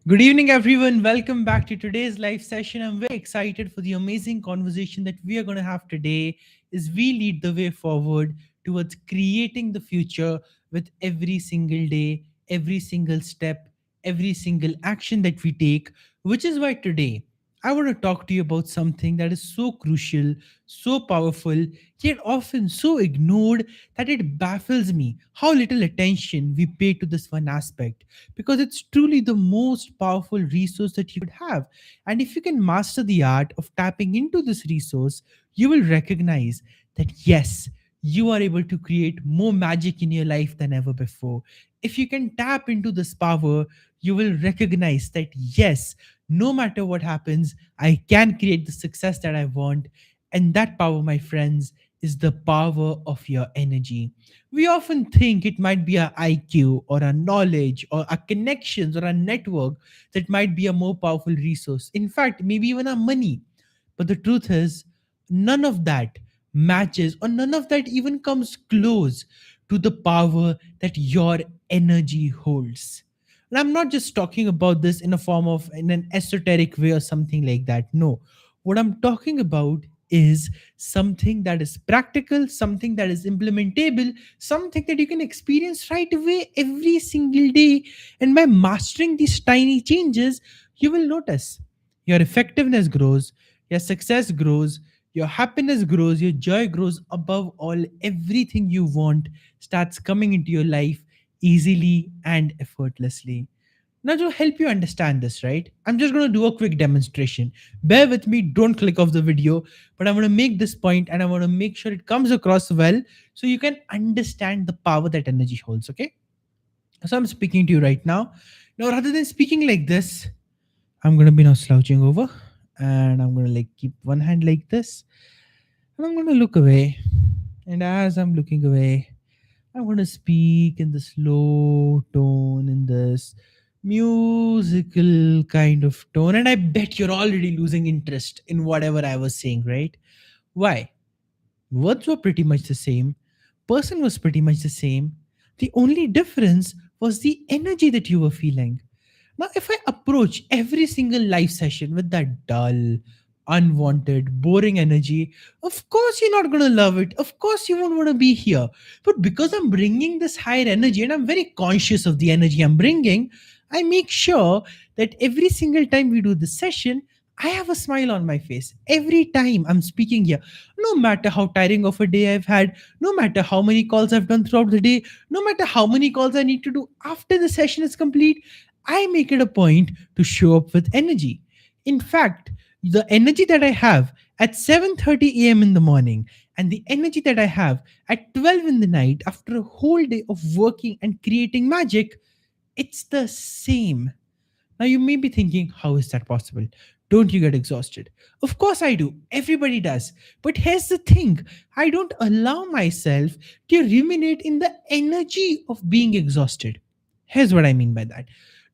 Good evening, everyone. Welcome back to today's live session. I'm very excited for the amazing conversation that we are going to have today as we lead the way forward towards creating the future with every single day, every single step, every single action that we take, which is why today I want to talk to you about something that is so crucial, so powerful, yet often so ignored that it baffles me how little attention we pay to this one aspect, because it's truly the most powerful resource that you could have. And if you can master the art of tapping into this resource, you will recognize that yes, you are able to create more magic in your life than ever before. If you can tap into this power, you will recognize that yes, no matter what happens, I can create the success that I want. And that power, my friends, is the power of your energy. We often think it might be our IQ or our knowledge or our connections or our network that might be a more powerful resource. In fact, maybe even our money. But the truth is, none of that matches or none of that even comes close to the power that your energy holds. And I'm not just talking about this in a form of in an esoteric way or something like that. No. What I'm talking about is something that is practical, something that is implementable, something that you can experience right away every single day. And by mastering these tiny changes, you will notice your effectiveness grows, your success grows, your happiness grows, your joy grows. Above all, everything you want starts coming into your life easily and effortlessly. Now, to help you understand this, right, I'm just going to do a quick demonstration. Bear with me, don't click off the video, but I'm going to make this point and I want to make sure it comes across well so you can understand the power that energy holds, okay? So, I'm speaking to you right now. Now, rather than speaking like this, I'm going to be now slouching over and I'm going to like keep one hand like this and I'm going to look away. And as I'm looking away, I'm going to speak in the slow tone, in this musical kind of tone. And I bet you're already losing interest in whatever I was saying, right? Why? Words were pretty much the same, person was pretty much the same. The only difference was the energy that you were feeling. Now, if I approach every single live session with that dull, unwanted, boring energy, of course you're not going to love it. Of course you won't want to be here. But because I'm bringing this higher energy and I'm very conscious of the energy I'm bringing, I make sure that every single time we do the session, I have a smile on my face every time I'm speaking here. No matter how tiring of a day I've had, no matter how many calls I've done throughout the day, no matter how many calls I need to do after the session is complete, I make it a point to show up with energy. In fact, the energy that I have at 7:30 a.m. in the morning and the energy that I have at 12 in the night after a whole day of working and creating magic, it's the same. Now, you may be thinking, how is that possible? Don't you get exhausted? Of course, I do. Everybody does. But here's the thing, I don't allow myself to ruminate in the energy of being exhausted. Here's what I mean by that.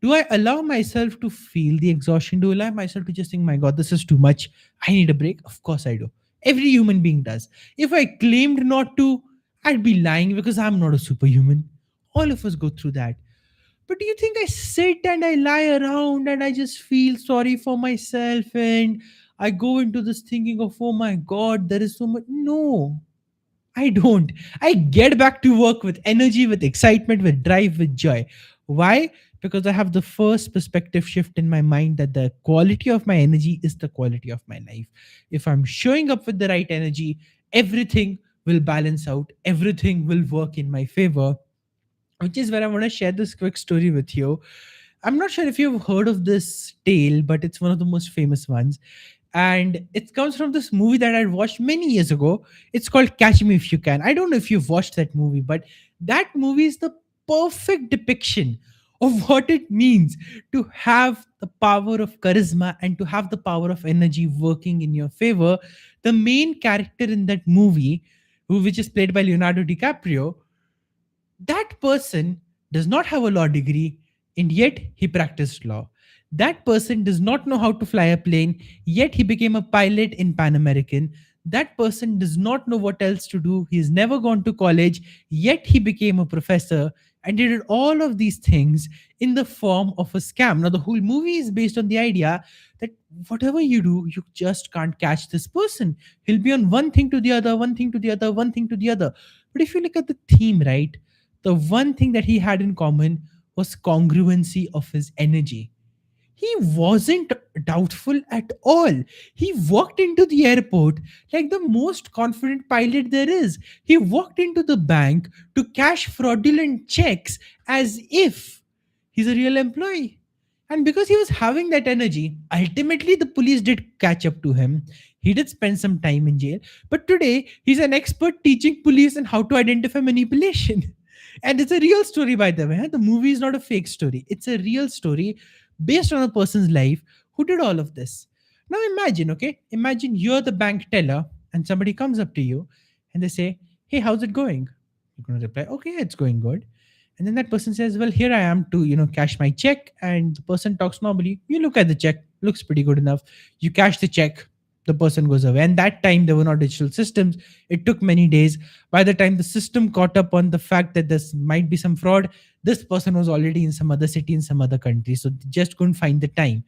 Do I allow myself to feel the exhaustion? Do I allow myself to just think, my God, this is too much? I need a break? Of course, I do. Every human being does. If I claimed not to, I'd be lying because I'm not a superhuman. All of us go through that. But do you think I sit and I lie around and I just feel sorry for myself and I go into this thinking of, oh my God, there is so much? No, I don't. I get back to work with energy, with excitement, with drive, with joy. Why? Because I have the first perspective shift in my mind that the quality of my energy is the quality of my life. If I'm showing up with the right energy, everything will balance out, everything will work in my favor, which is where I want to share this quick story with you. I'm not sure if you've heard of this tale, but it's one of the most famous ones. And it comes from this movie that I watched many years ago. It's called Catch Me If You Can. I don't know if you've watched that movie, but that movie is the perfect depiction of what it means to have the power of charisma and to have the power of energy working in your favor. The main character in that movie, which is played by Leonardo DiCaprio, that person does not have a law degree and yet he practiced law. That person does not know how to fly a plane, yet he became a pilot in Pan American. That person does not know what else to do. He's never gone to college, yet he became a professor. And they did all of these things in the form of a scam. Now, the whole movie is based on the idea that whatever you do, you just can't catch this person. He'll be on one thing to the other, one thing to the other, one thing to the other. But if you look at the theme, right, the one thing that he had in common was congruency of his energy. He wasn't doubtful at all. He walked into the airport like the most confident pilot there is. He walked into the bank to cash fraudulent checks as if he's a real employee. And because he was having that energy, ultimately the police did catch up to him. He did spend some time in jail. But today, he's an expert teaching police on how to identify manipulation. And it's a real story, by the way. Huh? The movie is not a fake story, it's a real story based on a person's life who did all of this. Now imagine, okay? Imagine you're the bank teller and somebody comes up to you and they say, "Hey, how's it going?" You're going to reply, "Okay, it's going good." And then that person says, "Well, here I am to, cash my check." And the person talks normally. You look at the check, looks pretty good enough. You cash the check, the person goes away. And that time there were not digital systems. It took many days. By the time the system caught up on the fact that this might be some fraud, this person was already in some other city, in some other country. So they just couldn't find the time.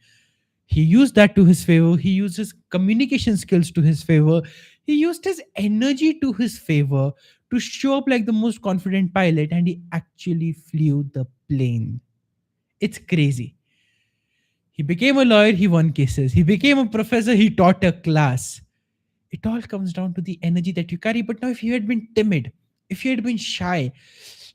He used that to his favor. He used his communication skills to his favor. He used his energy to his favor to show up like the most confident pilot, and he actually flew the plane. It's crazy. He became a lawyer, he won cases. He became a professor, he taught a class. It all comes down to the energy that you carry. But now, if you had been timid, if you had been shy,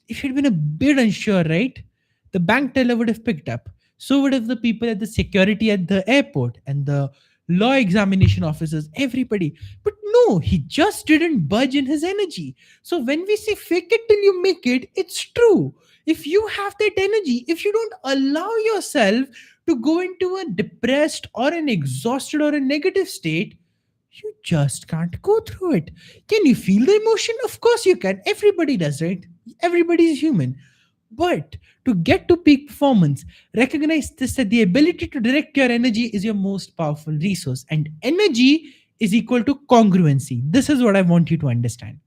if you had been a bit unsure, right? The bank teller would have picked up. So would have the people at the security at the airport and the law examination officers, everybody. But no, he just didn't budge in his energy. So when we say fake it till you make it, it's true. If you have that energy, if you don't allow yourself to go into a depressed or an exhausted or a negative state, you just can't go through it. Can you feel the emotion? Of course you can. Everybody does, right? Everybody is human. But to get to peak performance, recognize this, that the ability to direct your energy is your most powerful resource. And energy is equal to congruency. This is what I want you to understand.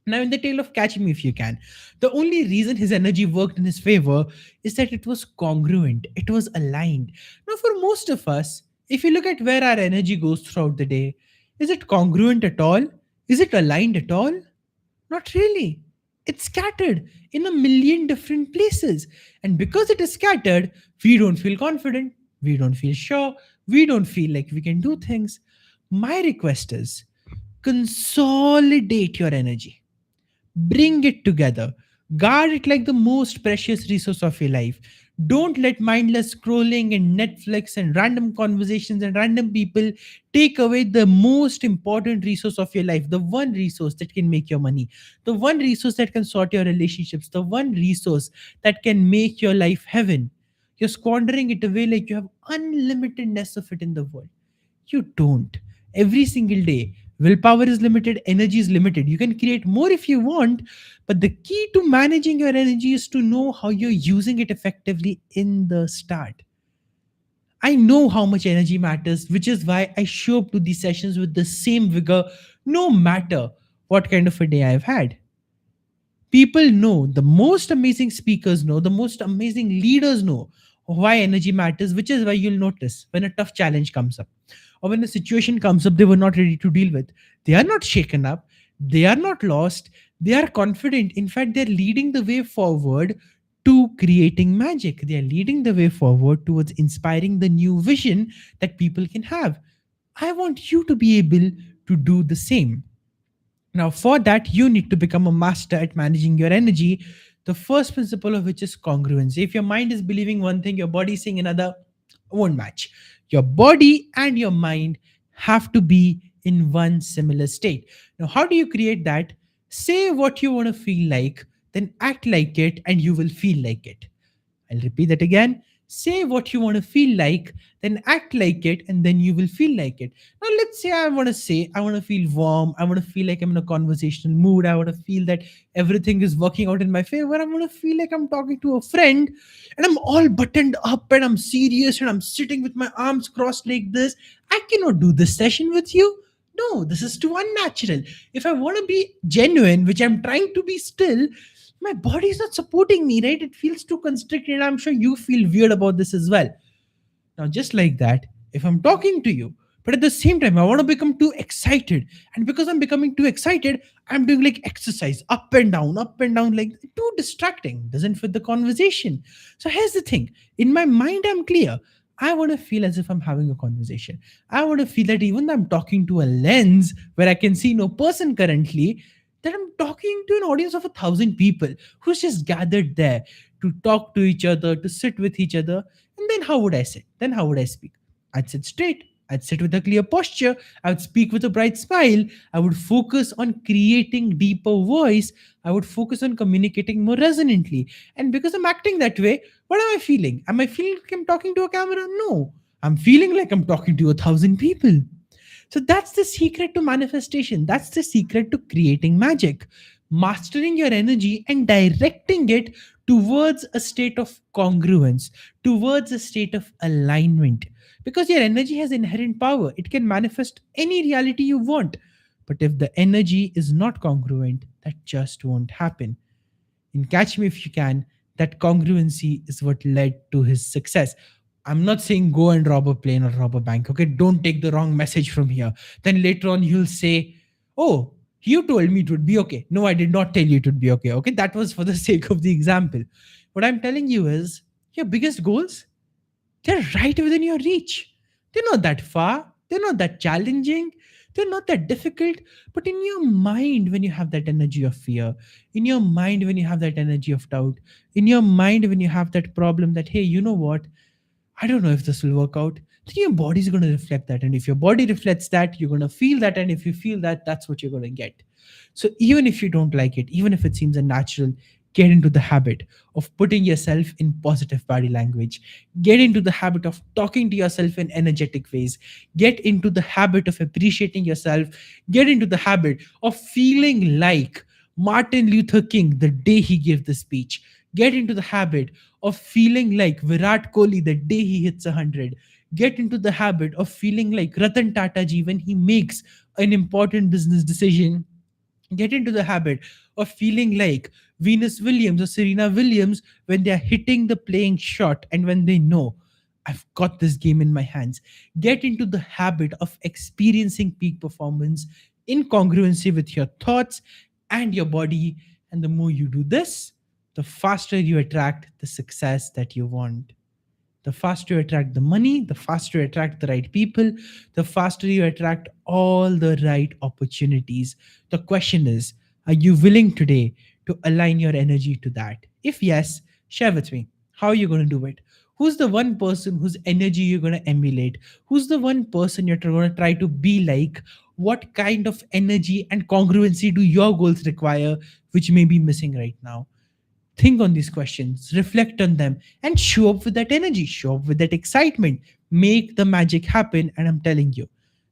Now, in the tale of Catch Me If You Can, the only reason his energy worked in his favor is that it was congruent, it was aligned. Now, for most of us, if you look at where our energy goes throughout the day, is it congruent at all? Is it aligned at all? Not really. It's scattered in a million different places. And because it is scattered, we don't feel confident, we don't feel sure, we don't feel like we can do things. My request is consolidate your energy, bring it together, guard it like the most precious resource of your life. Don't let mindless scrolling and Netflix and random conversations and random people take away the most important resource of your life, the one resource that can make your money, the one resource that can sort your relationships, the one resource that can make your life heaven. You're squandering it away like you have unlimitedness of it in the world. You don't. Every single day, willpower is limited, energy is limited. You can create more if you want, but the key to managing your energy is to know how you're using it effectively in the start. I know how much energy matters, which is why I show up to these sessions with the same vigor, no matter what kind of a day I've had. People know, the most amazing speakers know, the most amazing leaders know why energy matters, which is why you'll notice when a tough challenge comes up or when a situation comes up they were not ready to deal with. They are not shaken up, they are not lost, they are confident. In fact, they're leading the way forward to creating magic. They are leading the way forward towards inspiring the new vision that people can have. I want you to be able to do the same. Now, for that, you need to become a master at managing your energy. The first principle of which is congruence. If your mind is believing one thing, your body is saying another, won't match. Your body and your mind have to be in one similar state. Now, how do you create that? Say what you want to feel like, then act like it, and you will feel like it. I'll repeat that again. Say what you want to feel like, then act like it, and then you will feel like it. Now, let's say I want to feel warm. I want to feel like I'm in a conversational mood. I want to feel that everything is working out in my favor. I want to feel like I'm talking to a friend and I'm all buttoned up and I'm serious and I'm sitting with my arms crossed like this. I cannot do this session with you. No, this is too unnatural. If I want to be genuine, which I'm trying to be still, My body is not supporting me, right? It feels too constricted. I'm sure you feel weird about this as well. Now, just like that, if I'm talking to you, but at the same time, I want to become too excited. And because I'm becoming too excited, I'm doing like exercise up and down, like too distracting, doesn't fit the conversation. So here's the thing, in my mind, I'm clear. I want to feel as if I'm having a conversation. I want to feel that even though I'm talking to a lens where I can see no person currently, that I'm talking to an audience of 1,000 people who's just gathered there to talk to each other, to sit with each other. And then how would I sit? Then how would I speak? I'd sit straight. I'd sit with a clear posture. I would speak with a bright smile. I would focus on creating deeper voice. I would focus on communicating more resonantly. And because I'm acting that way, what am I feeling? Am I feeling like I'm talking to a camera? No. I'm feeling like I'm talking to 1,000 people. So that's the secret to manifestation. That's the secret to creating magic. Mastering your energy and directing it towards a state of congruence, towards a state of alignment. Because your energy has inherent power, it can manifest any reality you want. But if the energy is not congruent, that just won't happen. In Catch Me If You Can, that congruency is what led to his success. I'm not saying go and rob a plane or rob a bank. Okay, don't take the wrong message from here. Then later on, you'll say, oh, you told me it would be okay. No, I did not tell you it would be okay. Okay, that was for the sake of the example. What I'm telling you is your biggest goals, they're right within your reach. They're not that far, they're not that challenging, they're not that difficult. But in your mind, when you have that energy of fear, in your mind, when you have that energy of doubt, in your mind, when you have that problem that, hey, you know what? I don't know if this will work out. Then your body's going to reflect that. And if your body reflects that, you're going to feel that. And if you feel that, that's what you're going to get. So even if you don't like it, even if it seems unnatural, get into the habit of putting yourself in positive body language. Get into the habit of talking to yourself in energetic ways. Get into the habit of appreciating yourself. Get into the habit of feeling like Martin Luther King the day he gave the speech. Get into the habit of feeling like Virat Kohli the day he hits 100. Get into the habit of feeling like Ratan Tata ji when he makes an important business decision. Get into the habit of feeling like Venus Williams or Serena Williams when they are hitting the playing shot and when they know, I've got this game in my hands. Get into the habit of experiencing peak performance in congruency with your thoughts and your body. And the more you do this, the faster you attract the success that you want. The faster you attract the money, the faster you attract the right people, the faster you attract all the right opportunities. The question is, are you willing today to align your energy to that? If yes, share with me. How are you going to do it? Who's the one person whose energy you're going to emulate? Who's the one person you're going to try to be like? What kind of energy and congruency do your goals require, which may be missing right now? Think on these questions, reflect on them, and show up with that energy, show up with that excitement. Make the magic happen. And I'm telling you,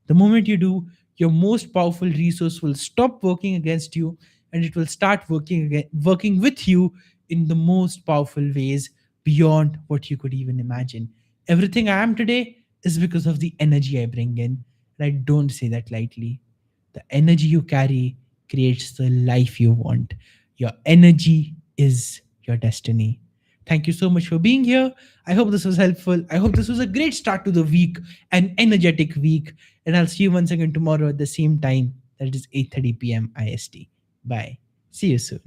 the moment you do, your most powerful resource will stop working against you and it will start working with you in the most powerful ways beyond what you could even imagine. Everything I am today is because of the energy I bring in. And I don't say that lightly. The energy you carry creates the life you want. Your energy is your destiny. Thank you so much for being here. I hope this was helpful. I hope this was a great start to the week, an energetic week. And I'll see you once again tomorrow at the same time. That is 8:30 p.m. IST. Bye. See you soon.